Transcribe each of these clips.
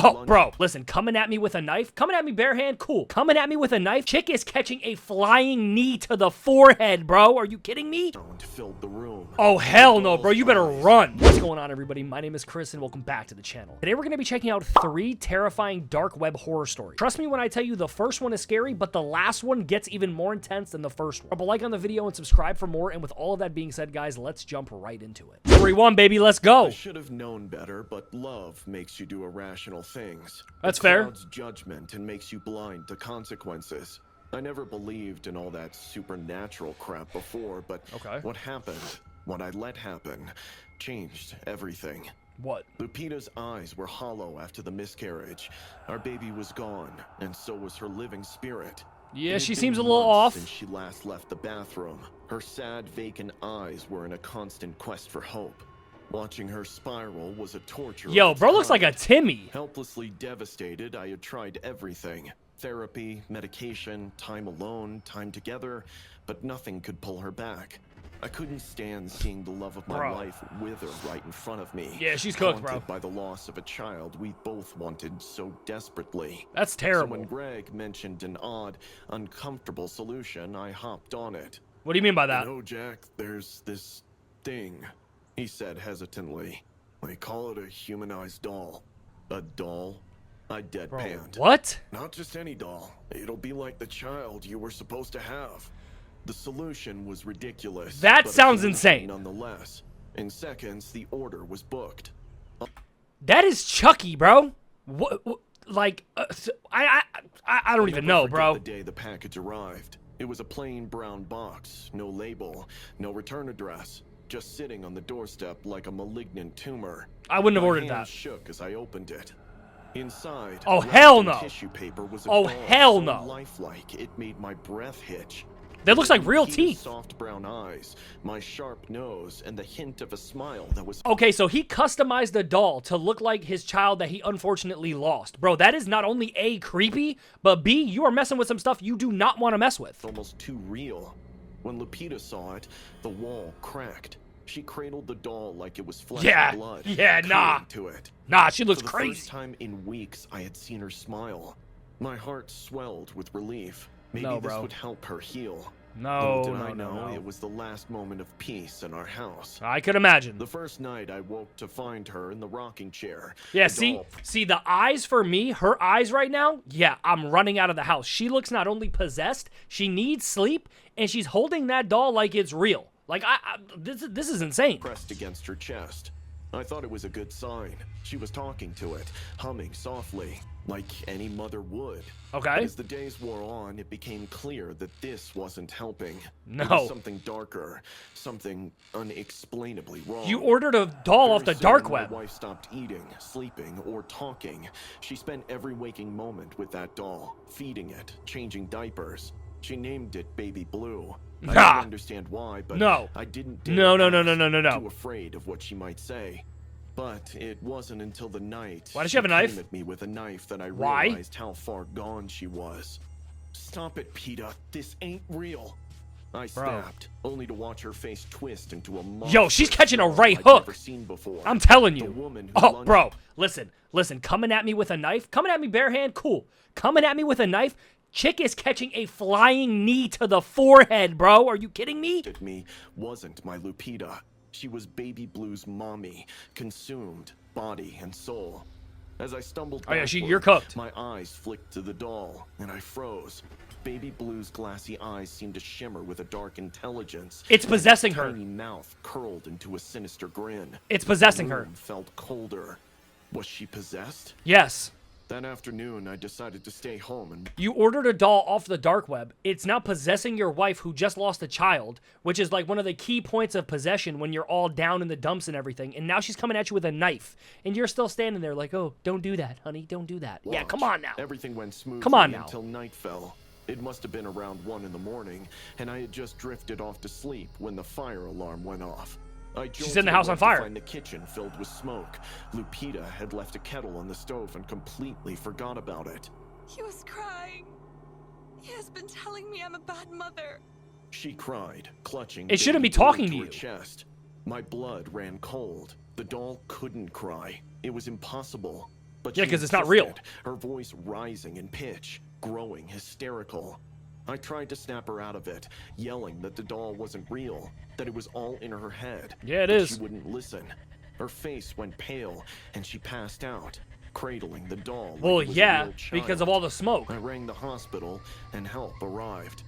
Oh, bro, listen, coming at me with a knife, coming at me bare hand, cool. Coming at me with a knife, chick is catching a flying knee to the forehead, bro. Are you kidding me? Filled the room. Oh, hell no, bro. You better run. What's going on, everybody? My name is Chris, and welcome back to the channel. Today, we're going to be checking out 3 terrifying dark web horror stories. Trust me when I tell you the first one is scary, but the last one gets even more intense than the first one. Drop a like on the video and subscribe for more, and with all of that being said, guys, let's jump right into it. Story 1, baby, let's go. I should have known better, but love makes you do irrational things. That's it fair. Clouds judgment and makes you blind to consequences. I never believed in all that supernatural crap before, but what happened, what I let happen, changed everything. What? Lupita's eyes were hollow after the miscarriage. Our baby was gone, and so was her living spirit. Yeah, she seems a little off. Since she last left the bathroom, her sad, vacant eyes were in a constant quest for hope. Watching her spiral was a torture. Yo, bro looks like a Timmy. Helplessly devastated, I had tried everything. Therapy, medication, time alone, time together, but nothing could pull her back. I couldn't stand seeing the love of my life wither right in front of me. Yeah, she's cooked, bro. By the loss of a child we both wanted so desperately. That's terrible. So when Greg mentioned an odd, uncomfortable solution, I hopped on it. What do you mean by that? No, Jack, there's this thing, he said hesitantly. They call it a humanized doll. A doll? I deadpanned. What? Not just any doll. It'll be like the child you were supposed to have. The solution was ridiculous. That sounds insane. Nonetheless, in seconds, the order was booked. That is Chucky, bro. What like, I don't even know, bro. The day the package arrived, it was a plain brown box, no label, no return address, just sitting on the doorstep like a malignant tumor. I wouldn't have ordered My that. hands shook as I opened it. Inside, oh hell no! Tissue paper was a oh doll hell so no! Lifelike, it made my breath hitch. That looks like real teeth. Soft brown eyes, my sharp nose, and the hint of a smile that was. Okay, so he customized the doll to look like his child that he unfortunately lost. Bro, that is not only A, creepy, but B, you are messing with some stuff you do not want to mess with. Almost too real. When Lupita saw it, the wall cracked. She cradled the doll like it was flesh and blood. Yeah, nah. To it. Nah, she looks For the crazy. first time in weeks, I had seen her smile. My heart swelled with relief. Maybe this would help her heal. No, Little did I know it was the last moment of peace in our house. I could imagine. The first night I woke to find her in the rocking chair. Yeah, see the eyes for me, her eyes right now, yeah, I'm running out of the house. She looks not only possessed, she needs sleep, and she's holding that doll like it's real. Like, this is insane. Pressed against her chest. I thought it was a good sign. She was talking to it, humming softly, like any mother would. Okay. But as the days wore on, it became clear that this wasn't helping. No. It was something darker, something unexplainably wrong. You ordered a doll off the dark web. My wife stopped eating, sleeping, or talking. She spent every waking moment with that doll, feeding it, changing diapers. She named it Baby Blue. I didn't understand why, but I didn't dare too afraid of what she might say. But it wasn't until the night Why does she have a knife? came at me with a knife that I realized how far gone she was. Stop it, PETA. This ain't real. I snapped, only to watch her face twist into a monster. Yo, she's catching a right I'd hook. never seen before. I'm telling you. The woman who Oh, bro, listen, coming at me with a knife, coming at me bare hand, cool. Coming at me with a knife, chick is catching a flying knee to the forehead, bro. Are you kidding me? Me wasn't my Lupita. She was Baby Blue's mommy, consumed, body and soul. As I stumbled backward, you're cooked. My eyes flicked to the doll, and I froze. Baby Blue's glassy eyes seemed to shimmer with a dark intelligence. It's possessing her. Her tiny mouth curled into a sinister grin. It's possessing her. The room felt colder. Was she possessed? Yes. That afternoon, I decided to stay home and... You ordered a doll off the dark web. It's now possessing your wife who just lost a child, which is like one of the key points of possession when you're all down in the dumps and everything. And now she's coming at you with a knife. And you're still standing there like, oh, don't do that, honey. Don't do that. Watch. Yeah, come on now. Everything went smoothly Come on now. Until night fell. It must have been around 1 in the morning, and I had just drifted off to sleep when the fire alarm went off. She's in the house on fire. To find the kitchen filled with smoke. Lupita had left a kettle on the stove and completely forgot about it. He was crying. He has been telling me I'm a bad mother. She cried, clutching. It shouldn't be talking to you. Chest. My blood ran cold. The doll couldn't cry. It was impossible. But yeah, she because it's not real. insisted, her voice rising in pitch, growing hysterical. I tried to snap her out of it, yelling that the doll wasn't real, that it was all in her head. Yeah, it but is. She wouldn't listen. Her face went pale, and she passed out, cradling the doll like Well, it was a yeah, real child. because of all the smoke. I rang the hospital, and help arrived.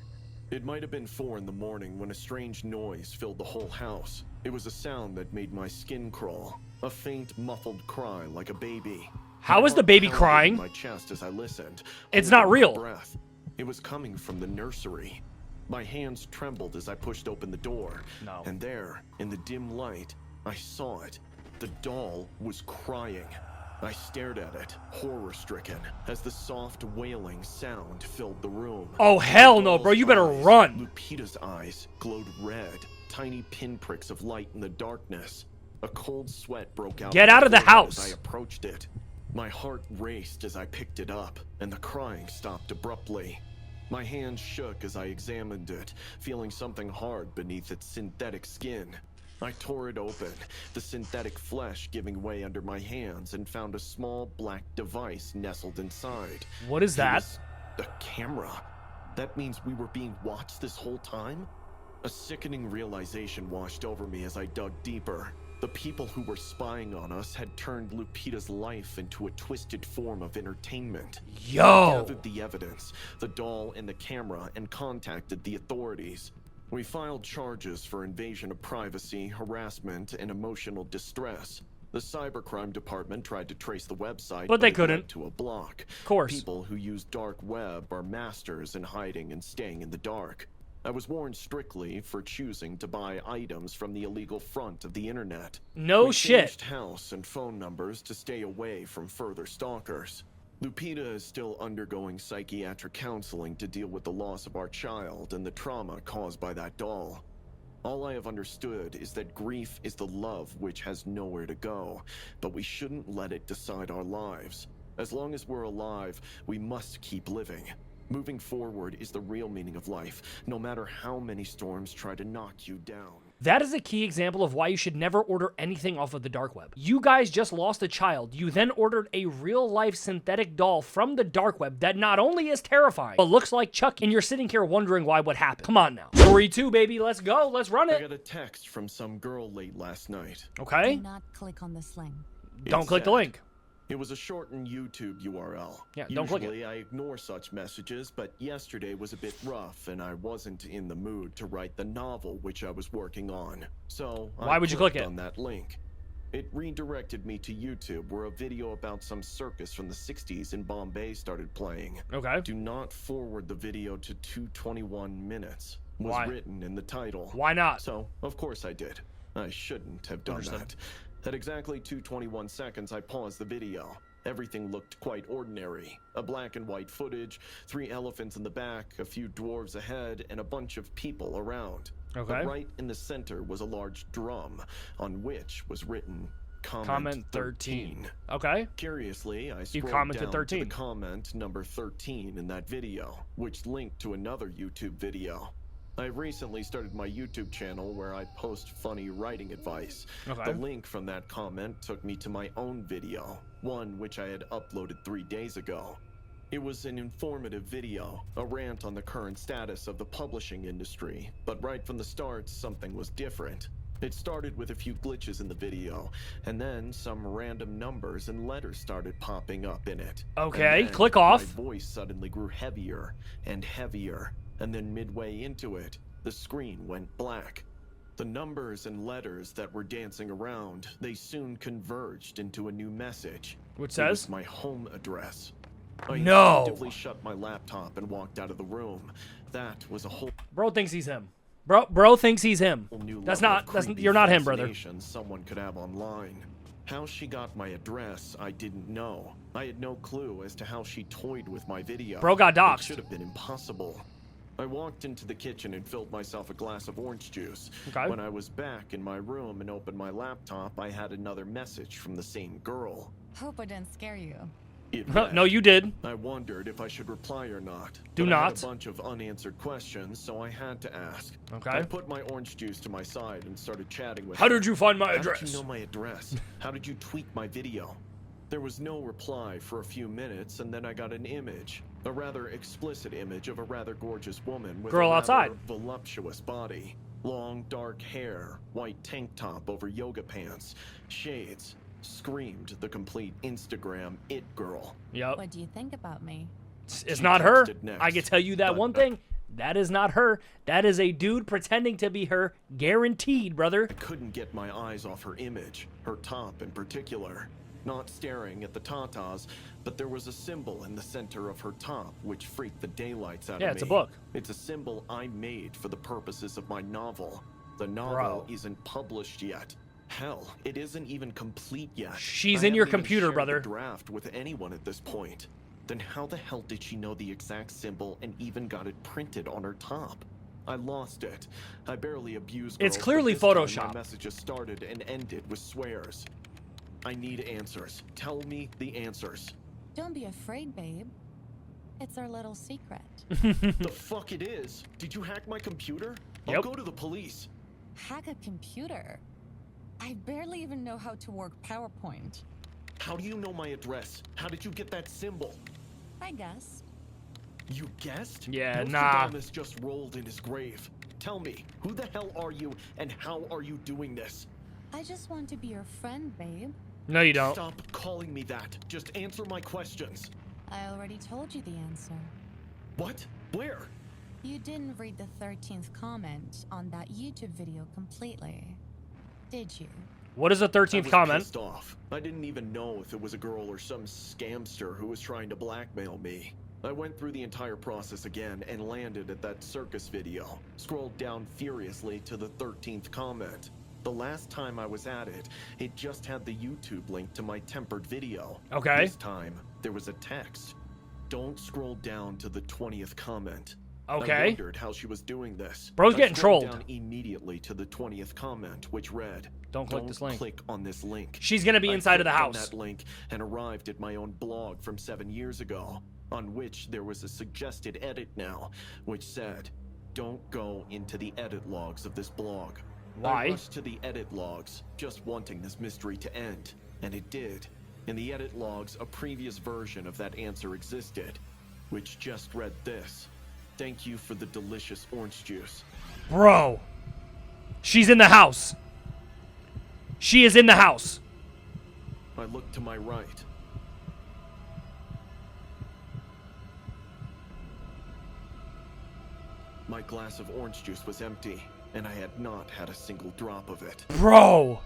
It might have been 4 in the morning when a strange noise filled the whole house. It was a sound that made my skin crawl, a faint, muffled cry like a baby. How is the baby crying? My chest as I listened. It's not real. Breath. It was coming from the nursery. My hands trembled as I pushed open the door. No. And there, in the dim light, I saw it. The doll was crying. I stared at it, horror-stricken, as the soft wailing sound filled the room. Oh, hell no, bro. You better run. Lupita's eyes glowed red, tiny pinpricks of light in the darkness. A cold sweat broke out. Get out of the house. As I approached it. My heart raced as I picked it up, and the crying stopped abruptly. My hands shook as I examined it, feeling something hard beneath its synthetic skin. I tore it open, the synthetic flesh giving way under my hands, and found a small black device nestled inside. What is that? It was a camera. That means we were being watched this whole time? A sickening realization washed over me as I dug deeper. The people who were spying on us had turned Lupita's life into a twisted form of entertainment. Yo! I gathered the evidence, the doll and the camera, and contacted the authorities. We filed charges for invasion of privacy, harassment, and emotional distress. The cybercrime department tried to trace the website, but they it couldn't. led to a block. Of course. People who use dark web are masters in hiding and staying in the dark. I was warned strictly for choosing to buy items from the illegal front of the internet. No shit. Changed house and phone numbers to stay away from further stalkers. Lupita is still undergoing psychiatric counseling to deal with the loss of our child and the trauma caused by that doll. All I have understood is that grief is the love which has nowhere to go, but we shouldn't let it decide our lives. As long as we're alive, we must keep living. Moving forward is the real meaning of life, no matter how many storms try to knock you down. That is a key example of why you should never order anything off of the dark web. You guys just lost a child. You then ordered a real-life synthetic doll from the dark web that not only is terrifying, but looks like Chucky, and you're sitting here wondering why what happened. Come on now. Story 2, baby. Let's go. Let's run I it. got a text from some girl late last night. Okay. Do not click on this link. Don't click the link. It was a shortened YouTube URL. Yeah, don't click it. Usually I ignore such messages, but yesterday was a bit rough and I wasn't in the mood to write the novel which I was working on. So why would you click it? On that link. It redirected me to YouTube where a video about some circus from the 60s in Bombay started playing. Okay. Do not forward the video to 2:21 minutes. Was Why? written in the title. Why not? So, of course I did. I shouldn't have done that. At exactly 2:21 seconds, I paused the video. Everything looked quite ordinary. A black and white footage, 3 elephants in the back, a few dwarves ahead, and a bunch of people around. Okay. But right in the center was a large drum, on which was written, Comment 13. Okay. Curiously, I scrolled commented down 13. to the comment number 13 in that video, which linked to another YouTube video. I recently started my YouTube channel where I post funny writing advice. Okay. The link from that comment took me to my own video, one which I had uploaded 3 days ago. It was an informative video, a rant on the current status of the publishing industry, but right from the start, something was different. It started with a few glitches in the video, and then some random numbers and letters started popping up in it. Okay, And then click off. My voice suddenly grew heavier and heavier, and then midway into it, the screen went black. The numbers and letters that were dancing around, they soon converged into a new message. Which It says? was my home address. I No. instinctively shut my laptop and walked out of the room. That was a whole Bro thinks he's him. Bro thinks he's him. new That's level not, of creepy you're not him, brother. fascination someone could have online. How she got my address, I didn't know. I had no clue as to how she toyed with my video. Bro got It doxxed. should have been impossible. I walked into the kitchen and filled myself a glass of orange juice. Okay. When I was back in my room and opened my laptop, I had another message from the same girl. Hope I didn't scare you. It No, read, you did. I wondered if I should reply or not. Do but I had not. a bunch of unanswered questions, so I had to ask. Okay. I put my orange juice to my side and started chatting with How her. did you find my How address? did you know my address? How did you tweak my video? There was no reply for a few minutes, and then I got an image. A rather explicit image of a rather gorgeous woman with Girl a outside. rather voluptuous body. Long, dark hair, white tank top over yoga pants, shades. Screamed the complete Instagram it girl. Yep. What do you think about me? It's She not her. texted next, I can tell you that but, one thing. That is not her. That is a dude pretending to be her. Guaranteed, brother. I couldn't get my eyes off her image, her top in particular. Not staring at the tatas, but there was a symbol in the center of her top which freaked the daylights out of me. Yeah, it's a book. It's a symbol I made for the purposes of my novel. The novel isn't published yet. Hell, it isn't even complete yet. She's I in your haven't even computer, shared brother. the draft with anyone at this point. Then how the hell did she know the exact symbol and even got it printed on her top? I lost it. I barely abused girls, It's clearly but this Photoshop. time my messages started and ended with swears. I need answers. Tell me the answers. Don't be afraid, babe. It's our little secret. The fuck it is? Did you hack my computer? I'll Yep. go to the police. Hack a computer? I barely even know how to work PowerPoint. How do you know my address? How did you get that symbol? I guess. You guessed? Yeah, Nostradamus just rolled in his grave. Tell me, who the hell are you and how are you doing this? I just want to be your friend, babe. No, you don't. Stop calling me that. Just answer my questions. I already told you the answer. What? Where? You didn't read the 13th comment on that YouTube video completely, did you? What is the I 13th was comment? pissed off. I didn't even know if it was a girl or some scamster who was trying to blackmail me. I went through the entire process again and landed at that circus video. Scrolled down furiously to the 13th comment. The last time I was at it, it just had the YouTube link to my tempered video. Okay. This time, there was a text. Don't scroll down to the 20th comment. Okay. I wondered how she was doing this. Bro's I getting scrolled trolled. down immediately to the 20th comment, which read, Don't click this link. click on this link. She's gonna be I inside of the clicked on house. that link and arrived at my own blog from 7 years ago, on which there was a suggested edit now, which said, don't go into the edit logs of this blog. Why? I rushed to the edit logs, just wanting this mystery to end, and it did. In the edit logs, a previous version of that answer existed, which just read this. Thank you for the delicious orange juice. Bro. She's in the house. She is in the house. I looked to my right. My glass of orange juice was empty, and I had not had a single drop of it. Bro.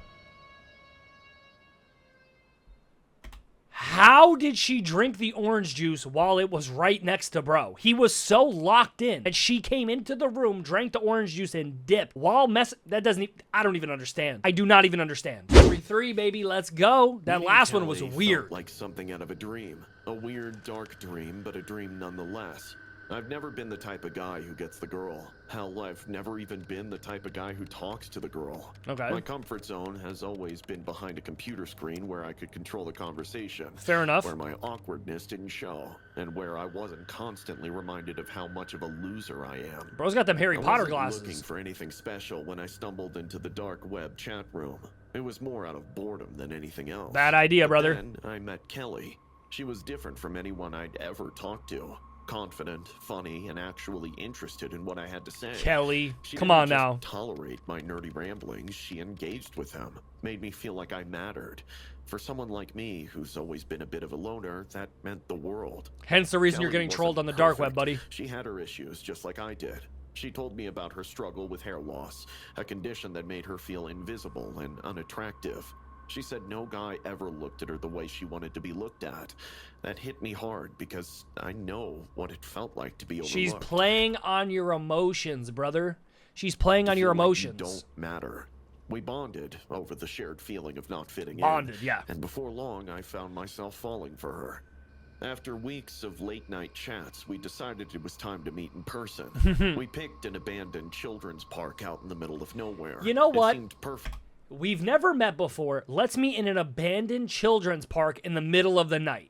How did she drink the orange juice while it was right next to bro? He was so locked in. And she came into the room, drank the orange juice, and dipped while that doesn't even, I don't even understand. I do not even understand. 3-3, baby, let's go. That Meeting last one was Kelly weird. felt like something out of a dream. A weird, dark dream, but a dream nonetheless. I've never been the type of guy who gets the girl. Hell, I've never even been the type of guy who talks to the girl. Okay. My comfort zone has always been behind a computer screen where I could control the conversation. Fair enough. Where my awkwardness didn't show, and where I wasn't constantly reminded of how much of a loser I am. Bro's got them Harry I Potter wasn't glasses. looking for anything special when I stumbled into the dark web chat room. It was more out of boredom than anything else. Bad idea, But brother. Then I met Kelly. She was different from anyone I'd ever talked to. Confident, funny, and actually interested in what I had to say. Kelly, She come didn't on just now. tolerate my nerdy ramblings. She engaged with them, made me feel like I mattered. For someone like me, who's always been a bit of a loner, that meant the world. Hence the reason you're Kelly getting trolled wasn't on the dark web, perfect. buddy. She had her issues, just like I did. She told me about her struggle with hair loss, a condition that made her feel invisible and unattractive. She said no guy ever looked at her the way she wanted to be looked at. That hit me hard because I know what it felt like to be overlooked. She's playing on your emotions, brother. She's playing on your Feel like you emotions. don't matter. We bonded over the shared feeling of not fitting Bonded, in. yeah. And before long, I found myself falling for her. After weeks of late-night chats, we decided it was time to meet in person. We picked an abandoned children's park out in the middle of nowhere. You know what? It seemed perfect. We've never met before. Let's meet in an abandoned children's park in the middle of the night.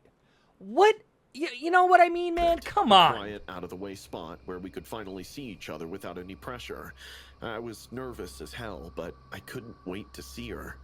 What? You know what I mean, man? Come on. Quiet, out-of-the-way spot where we could finally see each other without any pressure. I was nervous as hell, but I couldn't wait to see her.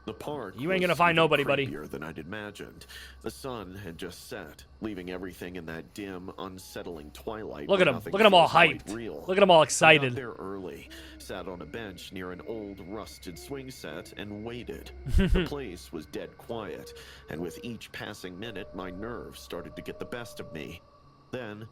The park You ain't gonna was find even nobody, buddy. creepier than I'd imagined. The sun had just set, leaving everything in that dim, unsettling twilight. Look at where him. nothing Look at him all feels quite hyped. real. Look at him all I got excited. there early, sat on a bench near an old, rusted swing set, and waited. The place was dead quiet, and with each passing minute, my nerves started to get the best of me. Then,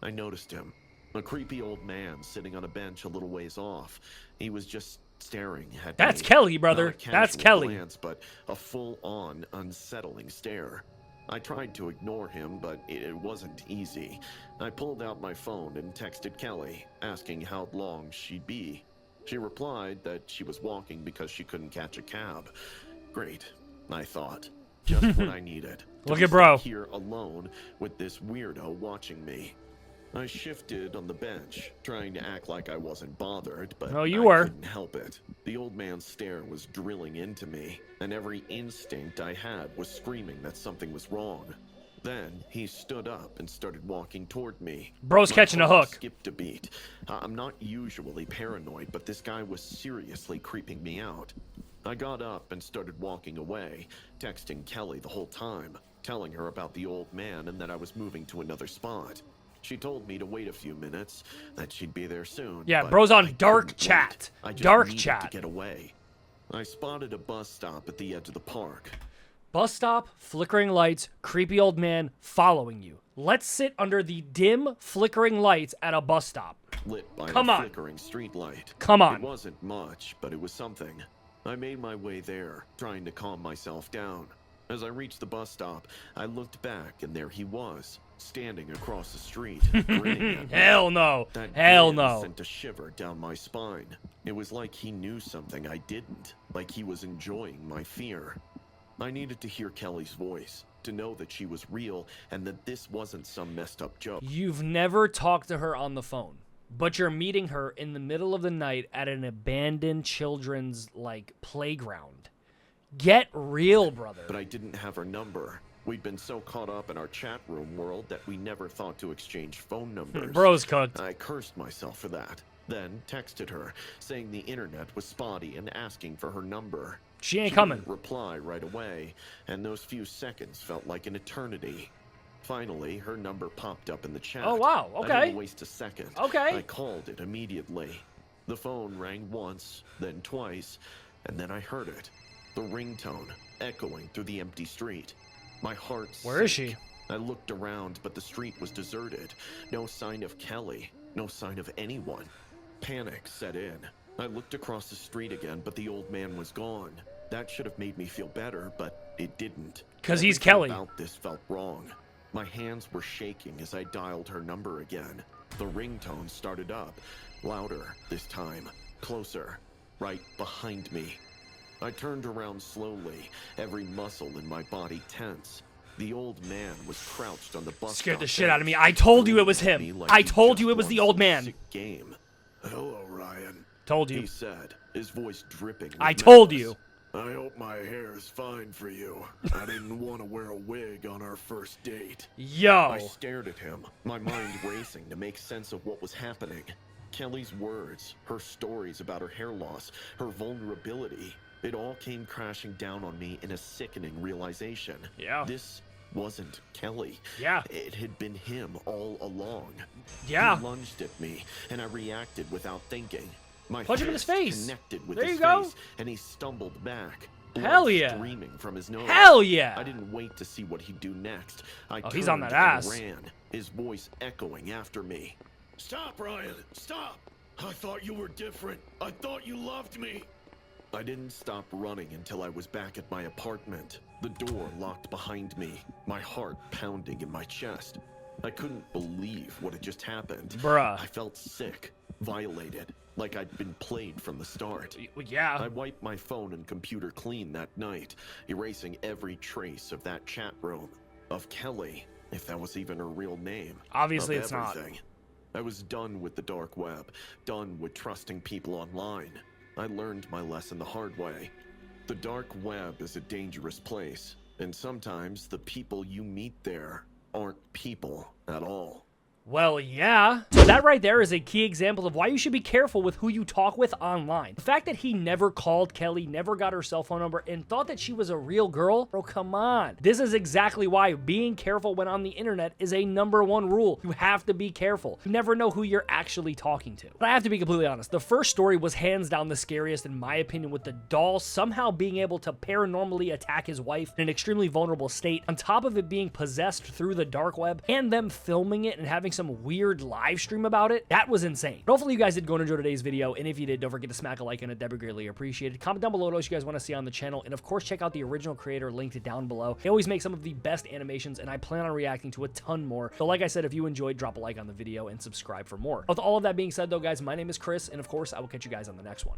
I noticed him. A creepy old man sitting on a bench a little ways off. He was just staring at That's me. Kelly, brother. Not a That's casual Kelly. glance, but a full-on, unsettling stare. I tried to ignore him, but it wasn't easy. I pulled out my phone and texted Kelly, asking how long she'd be. She replied that she was walking because she couldn't catch a cab. Great, I thought. Just what I needed. Look be at bro. stuck here alone with this weirdo watching me. I shifted on the bench, trying to act like I wasn't bothered, but Oh, you I were. couldn't help it. The old man's stare was drilling into me, and every instinct I had was screaming that something was wrong. Then he stood up and started walking toward me. Bro's My catching a heart hook. skipped a beat. I'm not usually paranoid, but this guy was seriously creeping me out. I got up and started walking away, texting Kelly the whole time, telling her about the old man and that I was moving to another spot. She told me to wait a few minutes, that she'd be there soon. Yeah, but bro's on I dark couldn't chat. wait. I just Dark needed chat. to get away. I spotted a bus stop at the edge of the park. Bus stop, flickering lights, creepy old man following you. Let's sit under the dim, flickering lights at a bus stop. Lit by Come a on. flickering streetlight. Come on. It wasn't much, but it was something. I made my way there, trying to calm myself down. As I reached the bus stop, I looked back, and there he was, standing across the street, grinning at me. Hell no. That Hell grin no. sent a shiver down my spine. It was like he knew something I didn't, like he was enjoying my fear. I needed to hear Kelly's voice, to know that she was real, and that this wasn't some messed up joke. You've never talked to her on the phone, but you're meeting her in the middle of the night at an abandoned children's, like, playground. Get real, brother. But I didn't have her number. We'd been so caught up in our chat room world that we never thought to exchange phone numbers. Bro's cooked. I cursed myself for that. Then texted her, saying the internet was spotty and asking for her number. She ain't She coming. didn't reply right away, and those few seconds felt like an eternity. Finally, her number popped up in the chat. Oh, wow, I okay. didn't waste a second. Okay. I called it immediately. The phone rang once, then twice, and then I heard it. The ringtone echoing through the empty street. My heart Where is sank. she? I looked around, but the street was deserted. No sign of Kelly. No sign of anyone. Panic set in. I looked across the street again, but the old man was gone. That should have made me feel better, but it didn't. 'Cause he's Everything Kelly. about this felt wrong. My hands were shaking as I dialed her number again. The ringtone started up, louder this time, closer, right behind me. I turned around slowly, every muscle in my body tense. The old man was crouched on the bus Scared the stop shit out of bench, me. I told you it was grinning at him. me like I he told just you it was won the old some man. sick game. Hello, Ryan. Told you. He said, his voice dripping with I told malice. you. I hope my hair is fine for you. I didn't want to wear a wig on our first date. I Yo. stared at him, my mind racing to make sense of what was happening. Kelly's words, her stories about her hair loss, her vulnerability, it all came crashing down on me in a sickening realization. Yeah. This wasn't Kelly. Yeah. It had been him all along. Yeah. He lunged at me, and I reacted without thinking. My Punch him in his fist face. connected with There his you go. face, and he stumbled back. Hell blood yeah. Streaming from his nose. Hell yeah. I didn't wait to see what he'd do next. I Oh, he's on turned that ass. and ran, his voice echoing after me. Stop, Ryan! Stop! I thought you were different. I thought you loved me. I didn't stop running until I was back at my apartment. The door locked behind me, my heart pounding in my chest. I couldn't believe what had just happened. Bruh. I felt sick, violated, like I'd been played from the start. Yeah. I wiped my phone and computer clean that night, erasing every trace of that chat room, of Kelly, if that was even her real name. Obviously of it's not. everything. I was done with the dark web, done with trusting people online. I learned my lesson the hard way. The dark web is a dangerous place, and sometimes the people you meet there aren't people at all. Well, yeah. So that right there is a key example of why you should be careful with who you talk with online. The fact that he never called Kelly, never got her cell phone number, and thought that she was a real girl, bro, come on. This is exactly why being careful when on the internet is a #1 rule. You have to be careful. You never know who you're actually talking to. But I have to be completely honest, the first story was hands down the scariest in my opinion, with the doll somehow being able to paranormally attack his wife in an extremely vulnerable state, on top of it being possessed through the dark web, and them filming it and having some weird live stream about it. That was insane. But hopefully you guys did go and enjoy today's video, and if you did, don't forget to smack a like on it. That'd be greatly appreciated. Comment down below what else you guys want to see on the channel, and of course check out the original creator linked down below. They always make some of the best animations, and I plan on reacting to a ton more. So like I said, if you enjoyed, drop a like on the video and subscribe for more. With all of that being said though, guys, my name is Chris, and of course I will catch you guys on the next one.